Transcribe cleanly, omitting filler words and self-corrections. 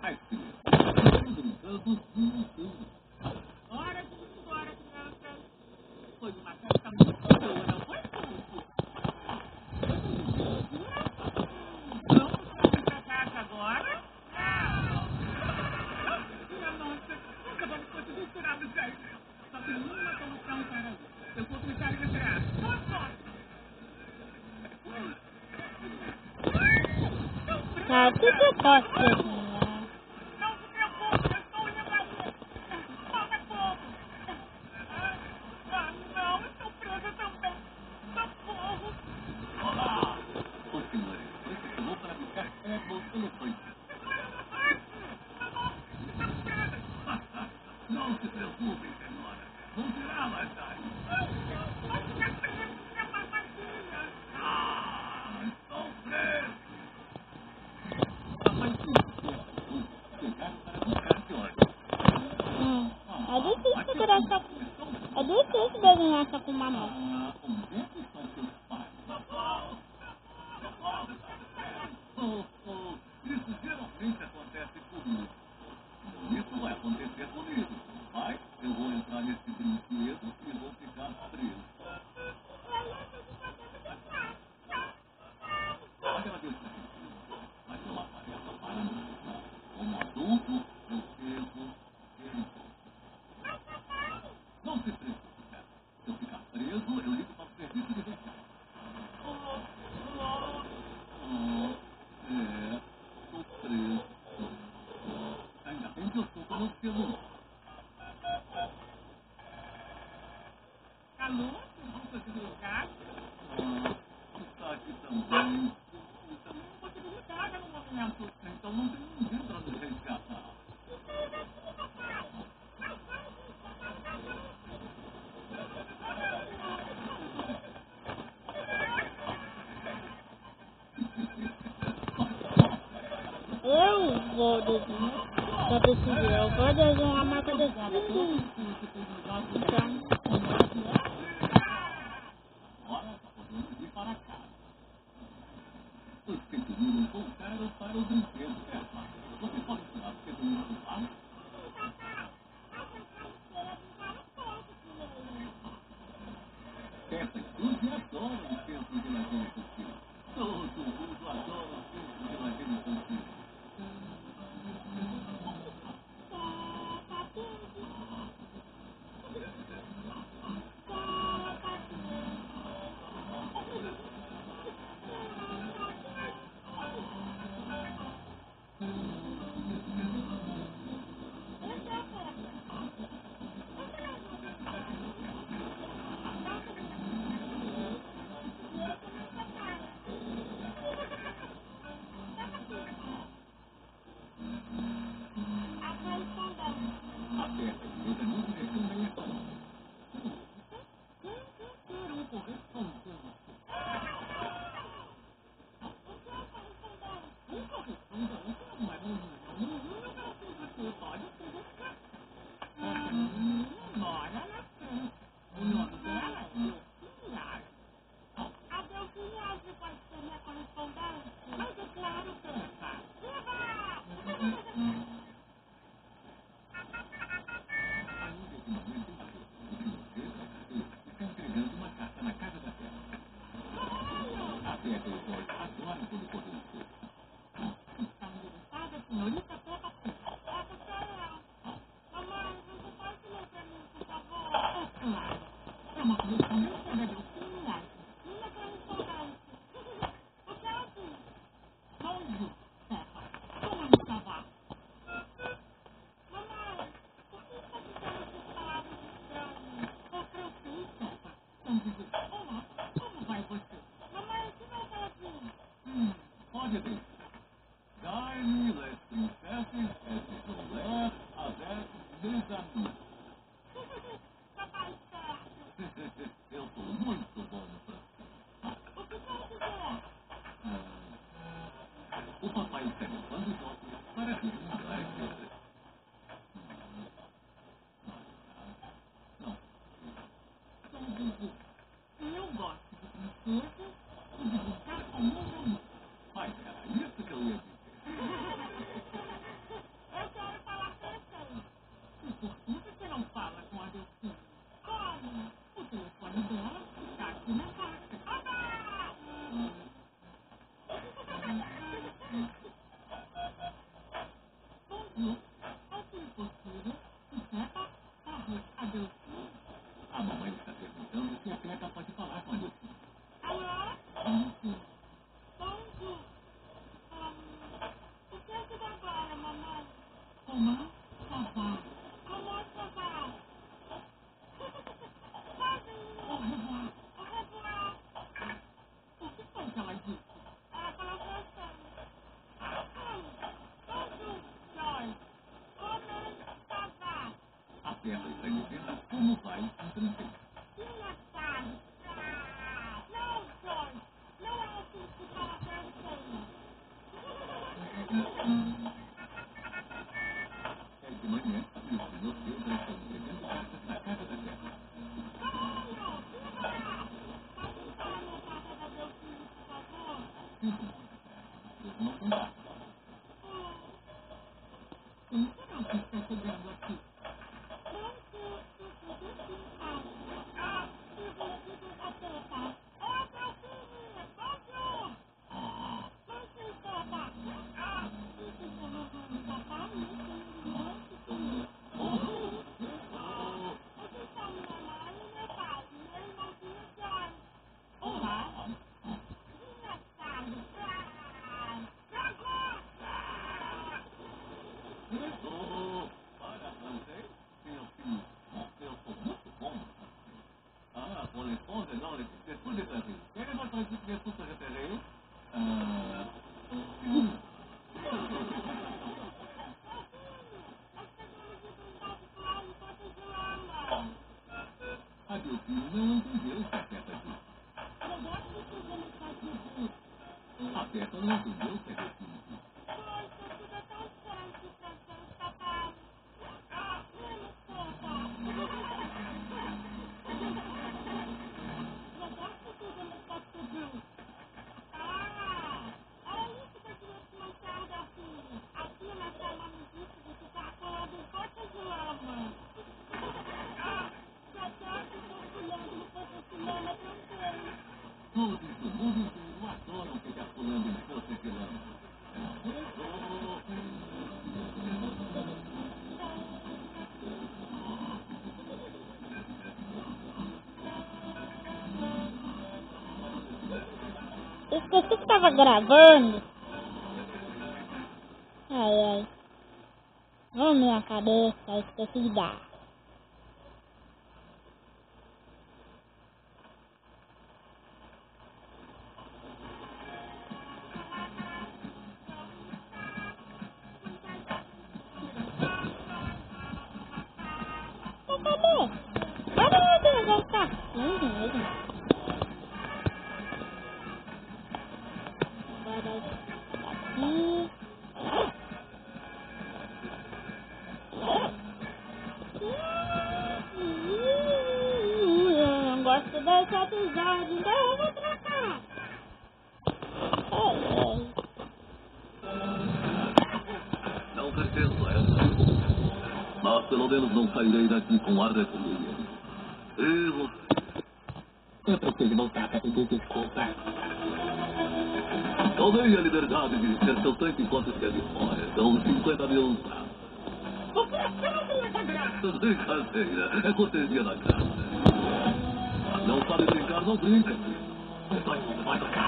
Ai, filho, estamos brincando tudo. Hora de ir embora, crianças. Foi uma festa muito boa, não foi, Puff? Vamos pra casa agora? Minha nossa, nunca vamos conseguir tirar do jeito. Só tem uma solução para isso. Eu vou clicar e entrar. Ah, o que eu posso fazer? Não se preocupe, eu estou indo aí. Falta pouco. Não, estou presa também. Socorro. Olá! Ô, senhores, você chamou para buscar pego elefante. Não se preocupem, senhora. Vou tirá-la daí. Estou preso! Papai chegaram para buscar George. É difícil segurar essa... É difícil desenhar só com uma mão. Onde é que estão seus pais? Isso geralmente acontece comigo. Isso vai acontecer comigo. Mas eu vou entrar nesse brinquedo e vou ficar preso. Agradeço, mas é uma tarefa para mim. Como adulto, eu devo ver. Não se preocupe, cara. Se eu ficar preso, eu ligo para o serviço de resgate. Estou preso. Ainda bem que eu estou com o celular. Alô? Vamos conseguir ligar? Está aqui também. Eu também não consigo ligar no momento. Então não tem ninguém para nos resgatar. Eu vou desenhar. Já decidi, eu vou desenhar a marca desse filho. Então, Agora podemos ir para casa. Os pequeninos voltaram para o brinquedo. Você pode tirar o pequenino do ar? Peppa e Suzy adoram o centro de lazer infantil. Todo mundo adora o centro de lazer infantil. A Peppa e seus amigos estão bem acomodados. Quero corresponder. O nome dela é Delfinha. A Delfinha pode ser minha correspondente? Mas é claro, Peppa. Ainda que não entenda o brinquedo, está entregando uma carta na casa da Peppa. A Peppa e o George adoram quando correm soltos. Está interessada, senhorita Peppa Pig? Essa sou eu. Mamãe, você pode ler pra mim, por favor? É claro. É uma correspondência da Delfinha. Minha correspondente. O que ela diz? Bonjour, Peppa. Como está lá? Mamãe, o que está dizendo essas palavras estranhas? É francês, Peppa. Então diz, olá, como vai você? Mamãe, o que mais ela diz? Pode ver. Dai-me les princesses et jouer avec mes amis. Papai esperto. Eu sou muito bom no francês. O que quer dizer? O papai está levando os óculos para visitar as letras. Não, Quer dizer, eu gosto de princesas e de brincar com meus amigos. mas era isso que eu ia dizer. assim possível, o Peppa corre a Delfim. A mamãe está perguntando se a Peppa pode falar com a Delfim. Alô? Bonjour. O que é que dá agora, mamãe? Comment ça va? Comment ça va? Au revoir. Au revoir. O que foi que ela disse? Ela falou francês. Bonjour, Joy. Comment ça va? A Peppa está dizendo como vai em francês. Engraçado. Não, Joy. Não é assim que fala francês. É de manhã e o Sr. Pedro está entregando cartas na casa da Peppa. Caralho, viva! Pode entrar na minha casa da Delfim, por favor? Eles não tem nada. Quem será que está chegando aqui? Bonjour, Delfim. A Peppa. É, Delfim! Bonjour! Bonjour, Peppa. Isso é mamãe, papai, vocês são minha mãe e meu pai, e meu irmãozinho John. Olá. Engraçado. Para francês, meu filho, eu sou muito bom. Ah, pour les fonds, non, les tickets tout détaillés. Quel est votre ticket tout préféré? A Delfim não entendeu o que a Peppa disse. A Peppa não entendeu o que a Delfim disse. Poxa, tudo é tão diferente de francês, papai. Menos Peppa. Eu gosto tudo no português. Era isso que eu queria te mostrar, Delfim. Aqui nós chamamos isso de ficar colando gotas de lama. Já que estou pulando no porcelana francês. Todos do mundo inteiro adoram ficar pulando em poças de lama. Esqueci que tava gravando. Ai, ai. Oh, minha cabeça, esqueci de dar. Cadê? Cadê meu Deus? Vai ficar assim mesmo. Agora aqui. Eu não gosto desse episódio, então eu vou trocar. Ai, ai. Não pretendo essa. Mas pelo menos não sairei daqui com ar de família. Eu prefiro voltar para pedir desculpa. Tomei a liberdade de ser seu tanque enquanto esteve fora. São 50 mil. Brincadeira. É cortesia da casa. Não sabe brincar, não brinca. Vai pra cá.